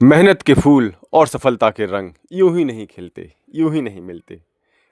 मेहनत के फूल और सफलता के रंग यूं ही नहीं खिलते, यूं ही नहीं मिलते।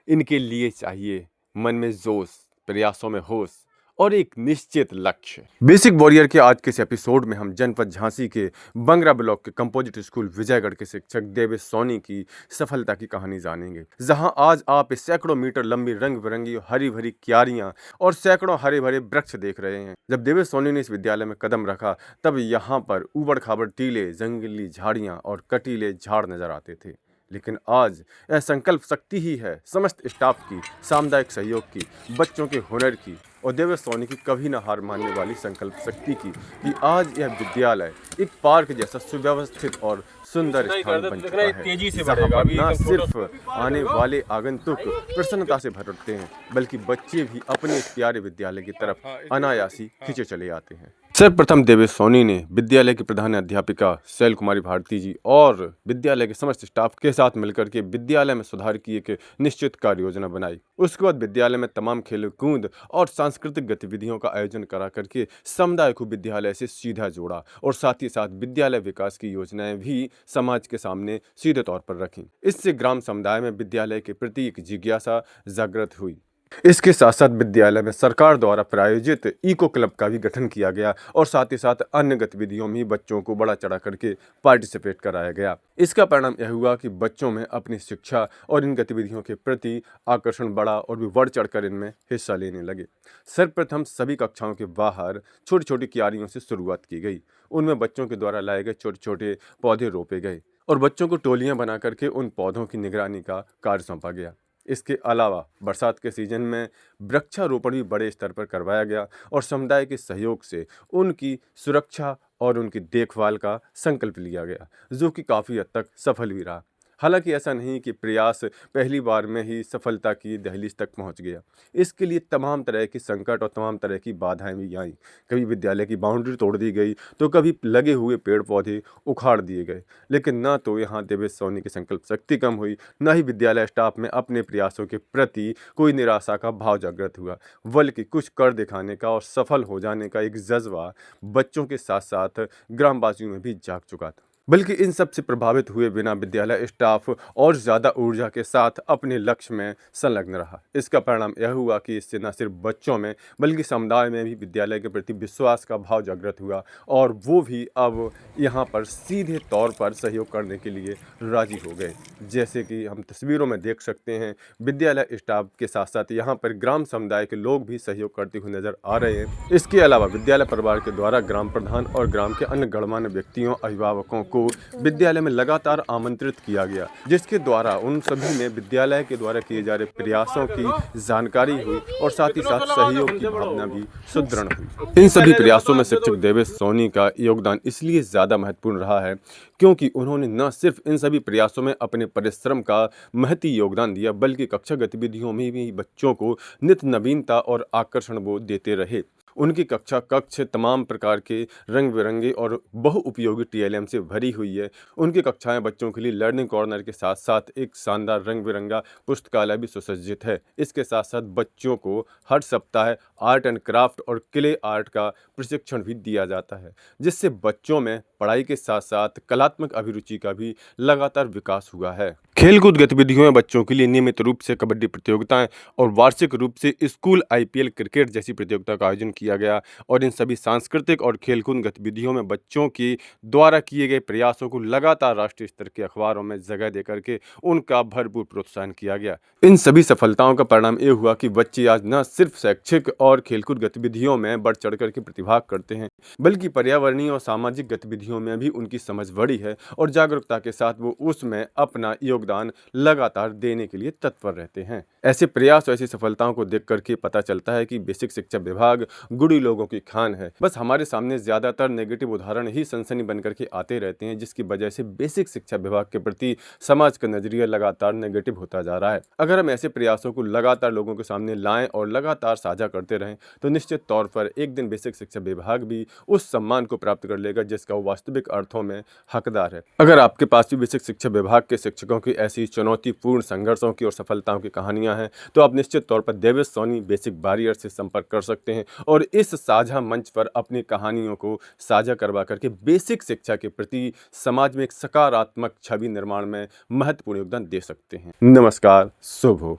इनके लिए चाहिए मन में जोश, प्रयासों में होश और एक निश्चित लक्ष्य। बेसिक वॉरियर के आज के इस एपिसोड में हम जनपद झांसी के बंगरा ब्लॉक के कंपोजिट स्कूल विजयगढ़ के शिक्षक देवेश सोनी की सफलता की कहानी जानेंगे, जहां आज आप इस सैकड़ों मीटर लंबी रंग बिरंगी हरी भरी क्यारियां और सैकड़ों हरे भरे वृक्ष देख रहे हैं। जब देवेश सोनी ने इस विद्यालय में कदम रखा, तब यहाँ पर ऊबड़ खाबड़ टीले, जंगली झाड़ियां और कटीले झाड़ नजर आते थे। लेकिन आज यह संकल्प शक्ति ही है समस्त स्टाफ की, सामुदायिक सहयोग की, बच्चों के हुनर की और देवेश सोनी की कभी न हार मानने वाली संकल्प शक्ति की कि आज यह विद्यालय एक पार्क जैसा सुव्यवस्थित और सुंदर स्थान बन चुका है, जहाँ पर न सिर्फ आने वाले आगंतुक प्रसन्नता से भर उठते हैं, बल्कि बच्चे भी अपने इस प्यारे विद्यालय की तरफ अनायासी खींचे चले आते हैं। सर्वप्रथम देवेश सोनी ने विद्यालय की प्रधान अध्यापिका शैल कुमारी भारती जी और विद्यालय के समस्त स्टाफ के साथ मिलकर के विद्यालय में सुधार की एक निश्चित कार्य योजना बनाई। उसके बाद विद्यालय में तमाम खेल कूद और सांस्कृतिक गतिविधियों का आयोजन करा करके समुदाय को विद्यालय से सीधा जोड़ा और साथ ही साथ विद्यालय विकास की योजनाएं भी समाज के सामने सीधे तौर पर रखी। इससे ग्राम समुदाय में विद्यालय के प्रति एक जिज्ञासा जागृत हुई। इसके साथ साथ विद्यालय में सरकार द्वारा प्रायोजित इको क्लब का भी गठन किया गया और साथ ही साथ अन्य गतिविधियों में बच्चों को बढ़ा चढ़ा करके पार्टिसिपेट कराया गया। इसका परिणाम यह हुआ कि बच्चों में अपनी शिक्षा और इन गतिविधियों के प्रति आकर्षण बढ़ा और वे बढ़ चढ़कर इनमें हिस्सा लेने लगे। सर्वप्रथम सभी कक्षाओं के बाहर छोटी छोटी क्यारियों से शुरुआत की गई। उनमें बच्चों के द्वारा लाए गए छोटे छोटे पौधे रोपे गए और बच्चों को टोलियां बना करके उन पौधों की निगरानी का कार्य सौंपा गया। इसके अलावा बरसात के सीजन में वृक्षारोपण भी बड़े स्तर पर करवाया गया और समुदाय के सहयोग से उनकी सुरक्षा और उनकी देखभाल का संकल्प लिया गया, जो कि काफ़ी हद तक सफल भी रहा। हालांकि ऐसा नहीं कि प्रयास पहली बार में ही सफलता की दहलीज तक पहुंच गया। इसके लिए तमाम तरह की संकट और तमाम तरह की बाधाएं भी आईं। कभी विद्यालय की बाउंड्री तोड़ दी गई तो कभी लगे हुए पेड़ पौधे उखाड़ दिए गए, लेकिन न तो यहाँ देवेश सोनी की संकल्प शक्ति कम हुई, न ही विद्यालय स्टाफ में अपने प्रयासों के प्रति कोई निराशा का भाव जागृत हुआ, बल्कि कुछ कर दिखाने का और सफल हो जाने का एक जज्बा बच्चों के साथ साथ ग्रामवासियों में भी जाग चुका था। बल्कि इन सब से प्रभावित हुए बिना विद्यालय स्टाफ और ज़्यादा ऊर्जा के साथ अपने लक्ष्य में संलग्न रहा। इसका परिणाम यह हुआ कि इससे न सिर्फ बच्चों में बल्कि समुदाय में भी विद्यालय के प्रति विश्वास का भाव जागृत हुआ और वो भी अब यहाँ पर सीधे तौर पर सहयोग करने के लिए राजी हो गए। जैसे कि हम तस्वीरों में देख सकते हैं, विद्यालय स्टाफ के साथ साथ यहाँ पर ग्राम समुदाय के लोग भी सहयोग करते हुए नजर आ रहे हैं। इसके अलावा विद्यालय परिवार के द्वारा ग्राम प्रधान और ग्राम के अन्य गणमान्य व्यक्तियों, अभिभावकों को विद्यालय में लगातार आमंत्रित किया गया, जिसके द्वारा उन सभी ने विद्यालय के द्वारा किए जा रहे प्रयासों की जानकारी हुई और साथ ही साथ सहयोग की भावना भी सुदृढ़ हुई। इन सभी प्रयासों में शिक्षक देवेश सोनी का योगदान इसलिए ज़्यादा महत्वपूर्ण रहा है क्योंकि उन्होंने न सिर्फ इन सभी प्रयासों में अपने परिश्रम का महती योगदान दिया, बल्कि कक्षा गतिविधियों में भी बच्चों को नित्य नवीनता और आकर्षण वो देते रहे। उनकी कक्षा कक्ष तमाम प्रकार के रंग बिरंगे और बहुउपयोगी टीएलएम से भरी हुई है। उनकी कक्षाएं बच्चों के लिए लर्निंग कॉर्नर के साथ साथ एक शानदार रंग बिरंगा पुस्तकालय भी सुसज्जित है। इसके साथ साथ बच्चों को हर सप्ताह आर्ट एंड क्राफ्ट और क्ले आर्ट का प्रशिक्षण भी दिया जाता है, जिससे बच्चों में पढ़ाई के साथ साथ कलात्मक अभिरुचि का भी लगातार विकास हुआ है। खेलकूद गतिविधियों में बच्चों के लिए नियमित रूप से कबड्डी प्रतियोगिताएं और वार्षिक रूप से स्कूल आईपीएल क्रिकेट जैसी प्रतियोगिता का आयोजन किया गया और इन सभी सांस्कृतिक और खेलकूद गतिविधियों में बच्चों के द्वारा किए गए प्रयासों को लगातार राष्ट्रीय स्तर के अखबारों में जगह देकर के उनका भरपूर प्रोत्साहन किया गया। इन सभी सफलताओं का परिणाम ये हुआ कि बच्चे आज न सिर्फ शैक्षिक और खेलकूद गतिविधियों में बढ़ चढ़ कर के प्रतिभाग करते हैं, बल्कि पर्यावरणीय और सामाजिक गतिविधियों में भी उनकी समझ बढ़ी है और जागरूकता के साथ वो उसमें अपना योगदान लगातार देने के लिए तत्पर रहते हैं। ऐसे प्रयास और ऐसी सफलताओं को देख करके पता चलता है कि बेसिक शिक्षा विभाग गुड़ी लोगों की खान है। बस हमारे सामने ज्यादातर नेगेटिव उदाहरण ही सनसनी बन करके आते रहते हैं, जिसकी वजह से बेसिक शिक्षा विभाग के प्रति समाज का नजरिया लगातार नेगेटिव होता जा रहा है। अगर हम ऐसे प्रयासों को लगातार लोगों के सामने लाएं और लगातार साझा करते रहें तो निश्चित तौर पर एक दिन बेसिक शिक्षा विभाग भी उस सम्मान को प्राप्त कर लेगा जिसका वो वास्तविक अर्थों में हकदार है। अगर आपके पास भी बेसिक शिक्षा विभाग के शिक्षकों की ऐसी चुनौतीपूर्ण संघर्षों की और सफलताओं की कहानियां हैं तो आप निश्चित तौर पर देवेश सोनी बेसिक बैरियर से संपर्क कर सकते हैं और इस साझा मंच पर अपनी कहानियों को साझा करवा करके बेसिक शिक्षा के प्रति समाज में एक सकारात्मक छवि निर्माण में महत्वपूर्ण योगदान दे सकते हैं। नमस्कार, शुभ हो।